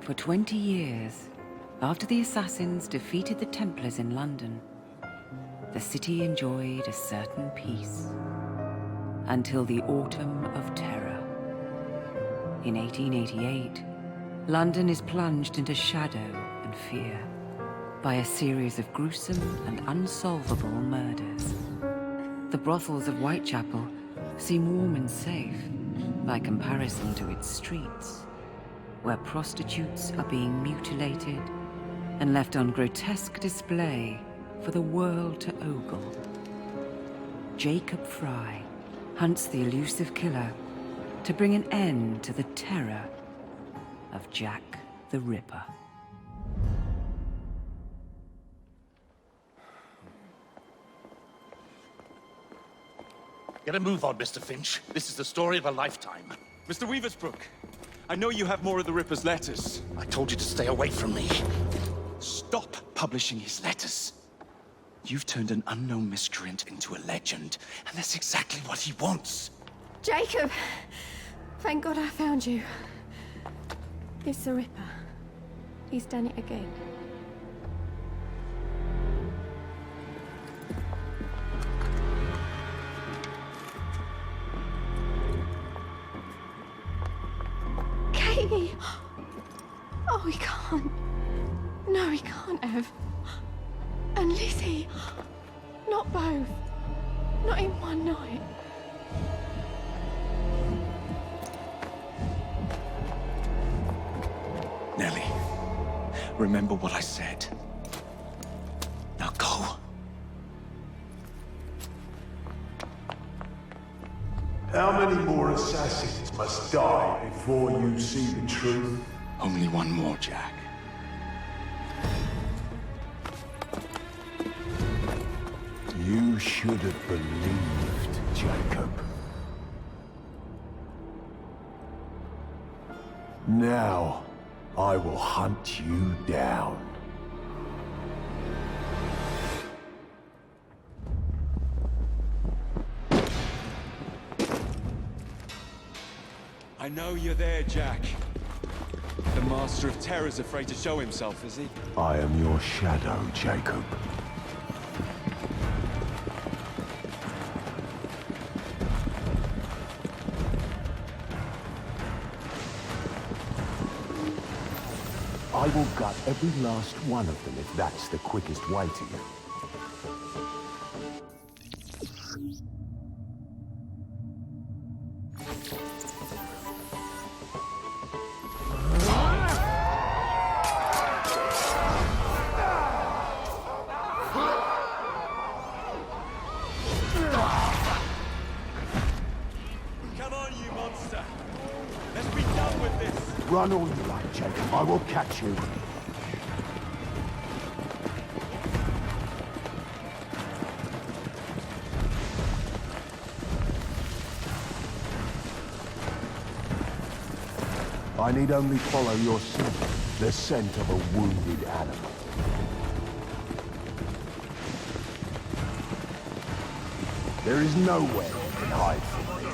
For 20 years, after the assassins defeated the Templars in London, the city enjoyed a certain peace until the Autumn of Terror. In 1888, London is plunged into shadow and fear by a series of gruesome and unsolvable murders. The brothels of Whitechapel seem warm and safe by comparison to its streets, where prostitutes are being mutilated and left on grotesque display for the world to ogle. Jacob Fry hunts the elusive killer to bring an end to the terror of Jack the Ripper. Get a move on, Mr. Finch. This is the story of a lifetime. Mr. Weaversbrook, I know you have more of the Ripper's letters. I told you to stay away from me. Stop publishing his letters. You've turned an unknown miscreant into a legend, and that's exactly what he wants. Jacob! Thank God I found you. It's the Ripper. He's done it again. Katie! Oh, he can't. No, he can't have. And Lizzie. Not both. Not in one night. Nellie, remember what I said. Now go. How many more assassins must die before you see the truth? Only one more, Jack. You should have believed, Jacob. Now, I will hunt you down. I know you're there, Jack. The Master of Terror's afraid to show himself, is he? I am your shadow, Jacob. I will gut every last one of them if that's the quickest way to you. Come on, you monster! Let's be done with this! Run all you like, Jacob. I will catch you. I need only follow your scent, the scent of a wounded animal. There is nowhere you can hide from me.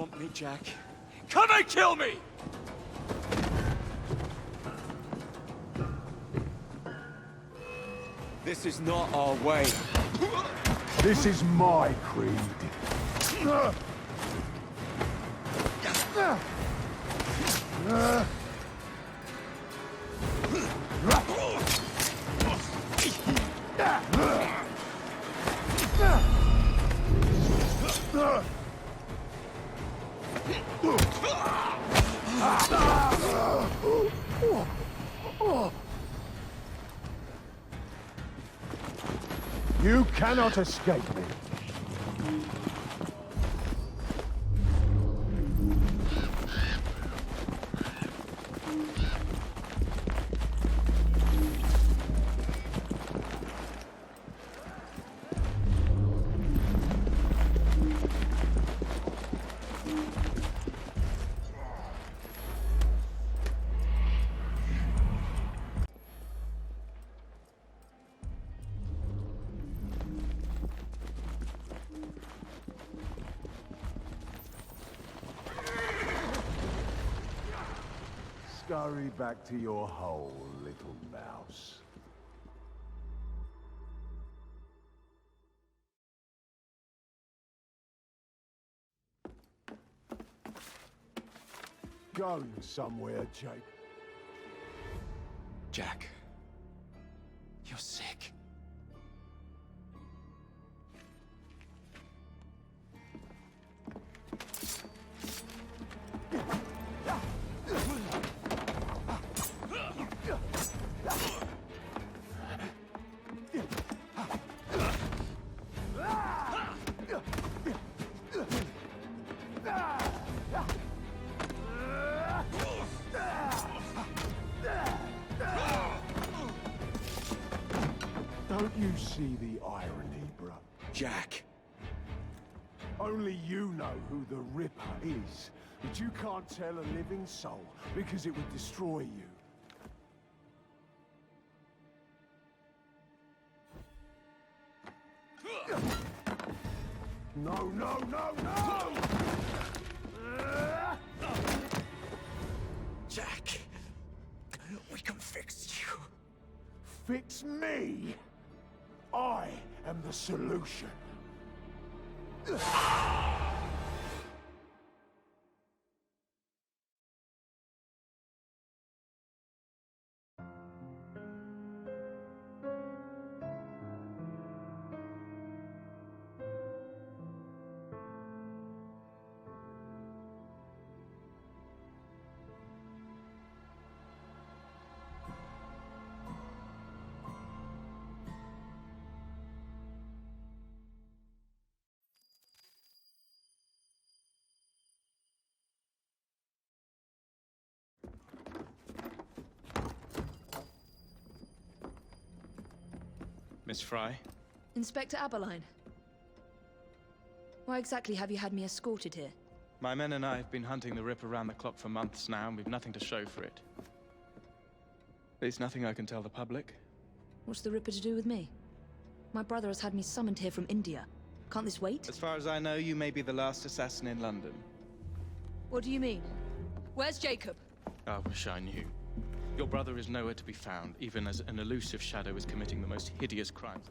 want me, Jack? Come and kill me! This is not our way. This is my creed. You cannot escape me. Scurry back to your hole, little mouse. Going somewhere, Jake. Jack, you're sick. Don't you see the irony, bruh? Jack. Only you know who the Ripper is, but you can't tell a living soul because it would destroy you. No, no, no, no! Jack, we can fix you. Fix me? I am the solution. Miss Fry? Inspector Aberline. Why exactly have you had me escorted here? My men and I have been hunting the Ripper around the clock for months now, and we've nothing to show for it. There's nothing I can tell the public. What's the Ripper to do with me? My brother has had me summoned here from India. Can't this wait? As far as I know, you may be the last assassin in London. What do you mean? Where's Jacob? I wish I knew. Your brother is nowhere to be found, even as an elusive shadow is committing the most hideous crimes.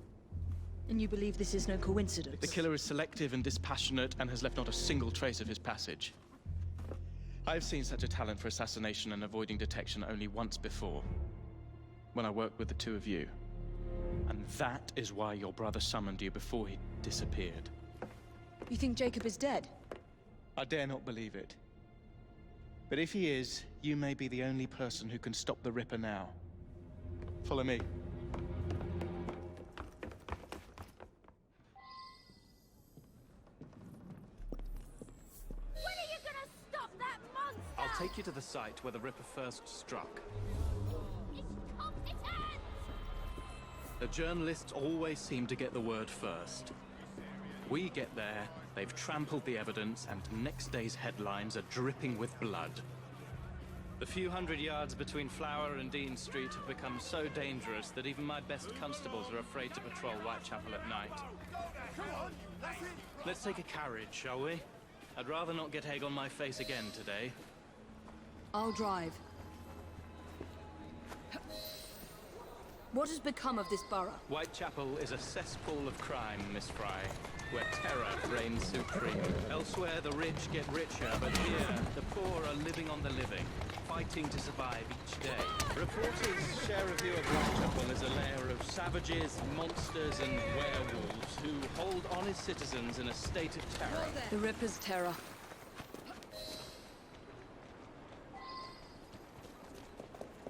And you believe this is no coincidence? The killer is selective and dispassionate and has left not a single trace of his passage. I've seen such a talent for assassination and avoiding detection only once before, when I worked with the two of you. And that is why your brother summoned you before he disappeared. You think Jacob is dead? I dare not believe it. But if he is, you may be the only person who can stop the Ripper now. Follow me. When are you gonna stop that monster? I'll take you to the site where the Ripper first struck. It's competent! The journalists always seem to get the word first. We get there, they've trampled the evidence, and next day's headlines are dripping with blood. The few hundred yards between Flower and Dean Street have become so dangerous that even my best constables are afraid to patrol Whitechapel at night. Let's take a carriage, shall we? I'd rather not get egg on my face again today. I'll drive. What has become of this borough? Whitechapel is a cesspool of crime, Miss Fry, where terror reigns supreme. Elsewhere, the rich get richer, but here, the poor are living on the living, fighting to survive each day. Reporters share a view of Whitechapel as a lair of savages, monsters, and werewolves who hold honest citizens in a state of terror. The Ripper's terror.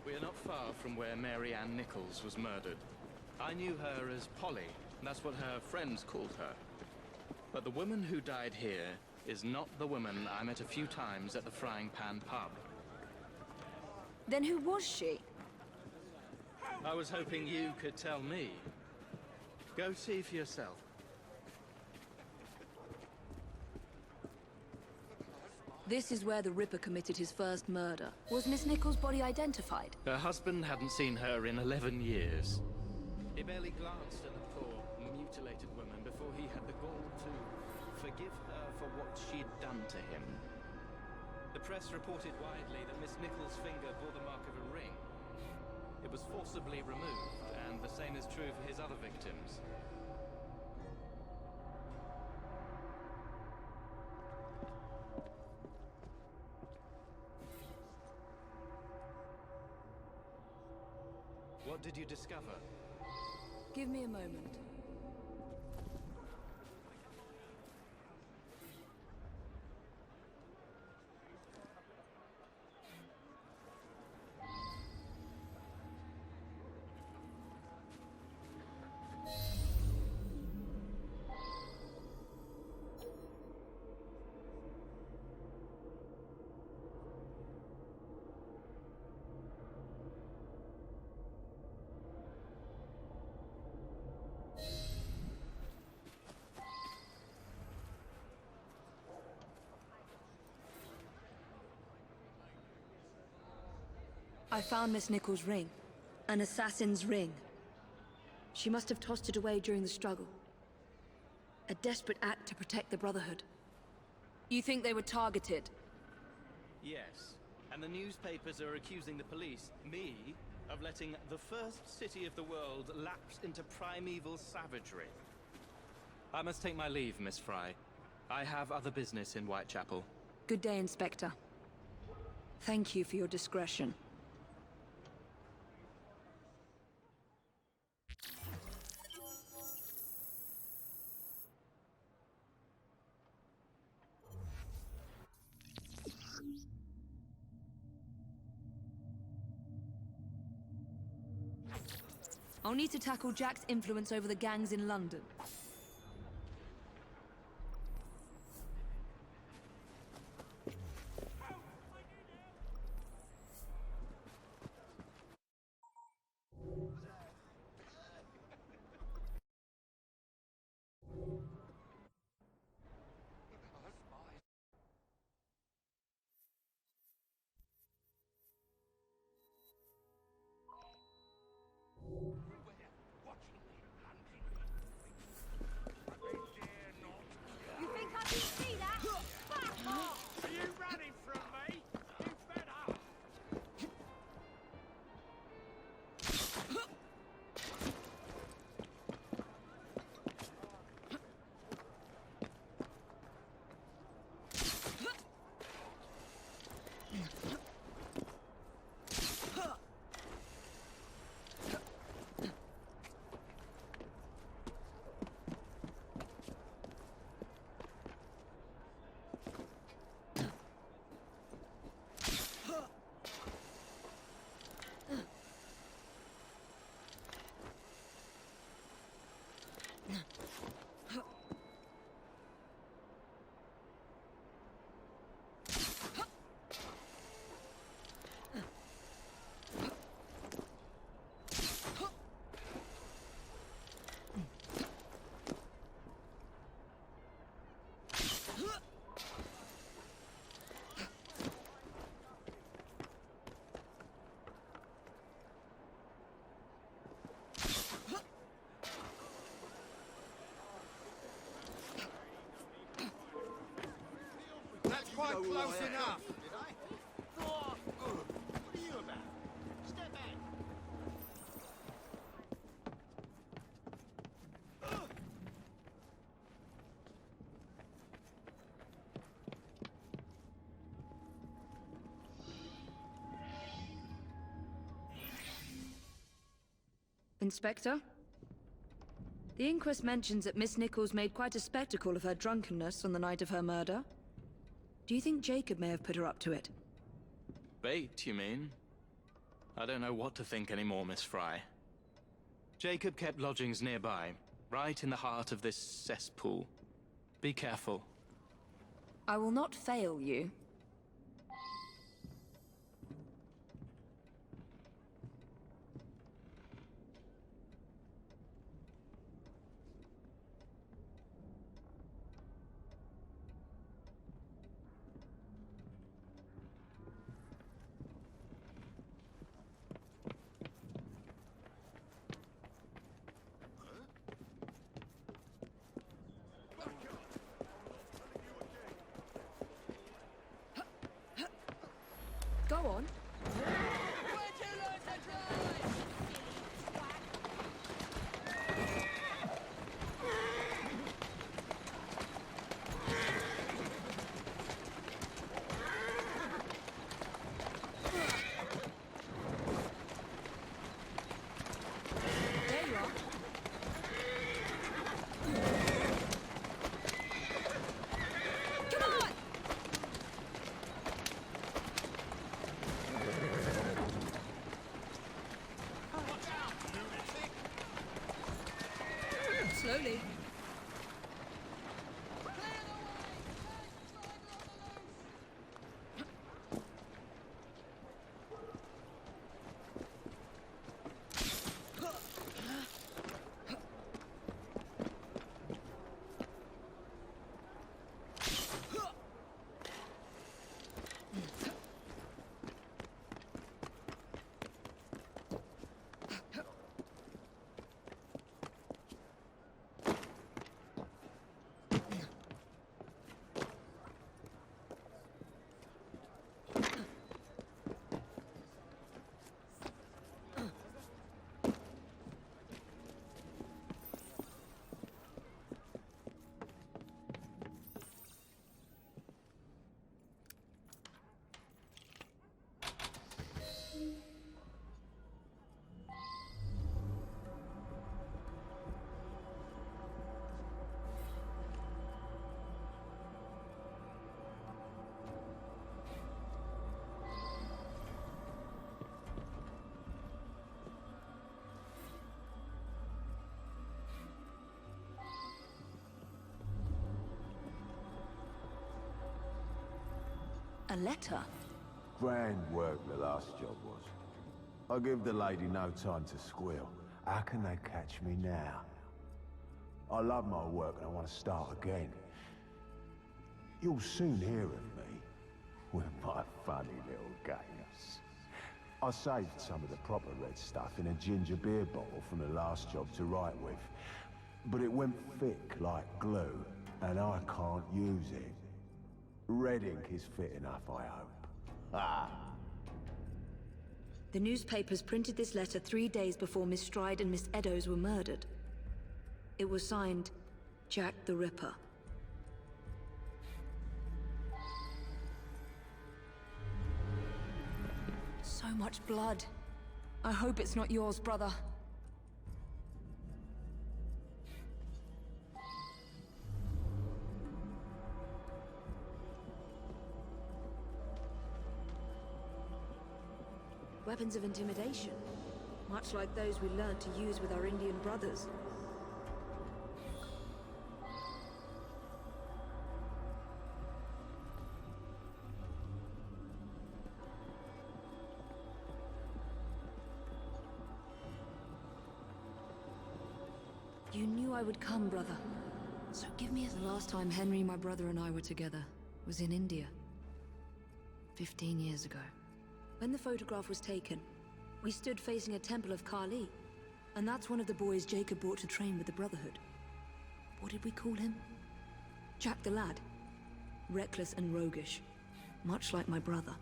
We are not far from where Mary Ann Nichols was murdered. I knew her as Polly. That's what her friends called her. But the woman who died here is not the woman I met a few times at the Frying Pan pub. Then who was she? I was hoping you could tell me. Go see for yourself. This is where the Ripper committed his first murder. Was Miss Nichols' body identified? Her husband hadn't seen her in 11 years. He barely glanced at the poor, mutilated woman before he had the gall to forgive her for what she'd done to him. The press reported widely that Miss Nichols' finger bore the mark of a ring. It was forcibly removed, and the same is true for his other victims. What did you discover? Give me a moment. I found Miss Nichols' ring. An assassin's ring. She must have tossed it away during the struggle. A desperate act to protect the Brotherhood. You think they were targeted? Yes. And the newspapers are accusing the police, me, of letting the first city of the world lapse into primeval savagery. I must take my leave, Miss Fry. I have other business in Whitechapel. Good day, Inspector. Thank you for your discretion. I'll need to tackle Jack's influence over the gangs in London. You think I didn't see that? Fuck off! Are you running from me? You fed up? That's quite close enough. Did I? What are you about? Step back. Inspector? The inquest mentions that Miss Nichols made quite a spectacle of her drunkenness on the night of her murder. Do you think Jacob may have put her up to it? Bait, you mean? I don't know what to think anymore, Miss Fry. Jacob kept lodgings nearby, right in the heart of this cesspool. Be careful. I will not fail you. Go on. There you are. Come on! Slowly. A letter? Grand work the last job was. I give the lady no time to squeal. How can they catch me now? I love my work and I want to start again. You'll soon hear of me with my funny little games. I saved some of the proper red stuff in a ginger beer bottle from the last job to write with. But it went thick like glue, and I can't use it. Red ink is fit enough, I hope. Ah. The newspapers printed this letter 3 days before Miss Stride and Miss Eddowes were murdered. It was signed, Jack the Ripper. So much blood. I hope it's not yours, brother. Weapons of intimidation, much like those we learned to use with our Indian brothers. You knew I would come, brother. So give me the last time Henry, my brother, and I were together was in India. 15 years ago. When the photograph was taken, we stood facing a temple of Kali, and that's one of the boys Jacob brought to train with the Brotherhood. What did we call him? Jack the Lad. Reckless and roguish, much like my brother.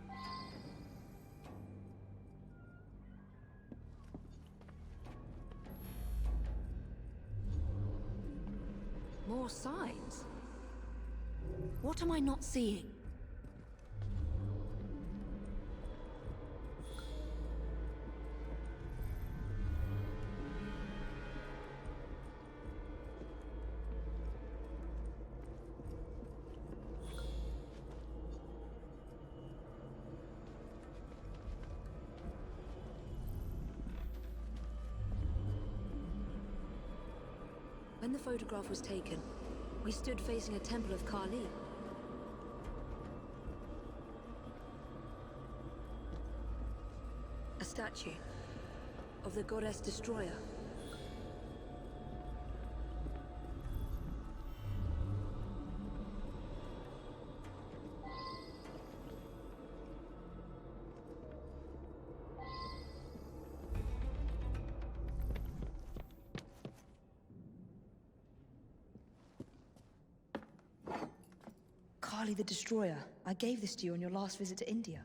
More signs? What am I not seeing? When the photograph was taken, we stood facing a temple of Kali. A statue of the goddess destroyer. Kali the Destroyer. I gave this to you on your last visit to India.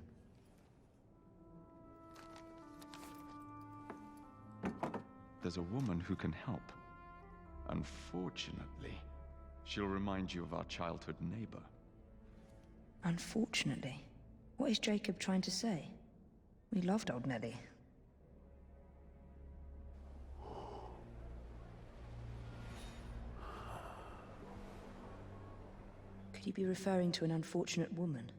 There's a woman who can help. Unfortunately, she'll remind you of our childhood neighbor. Unfortunately? What is Jacob trying to say? We loved old Nellie. Could you be referring to an unfortunate woman?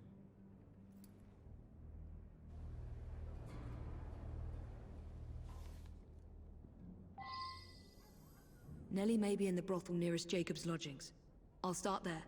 Nellie may be in the brothel nearest Jacob's lodgings. I'll start there.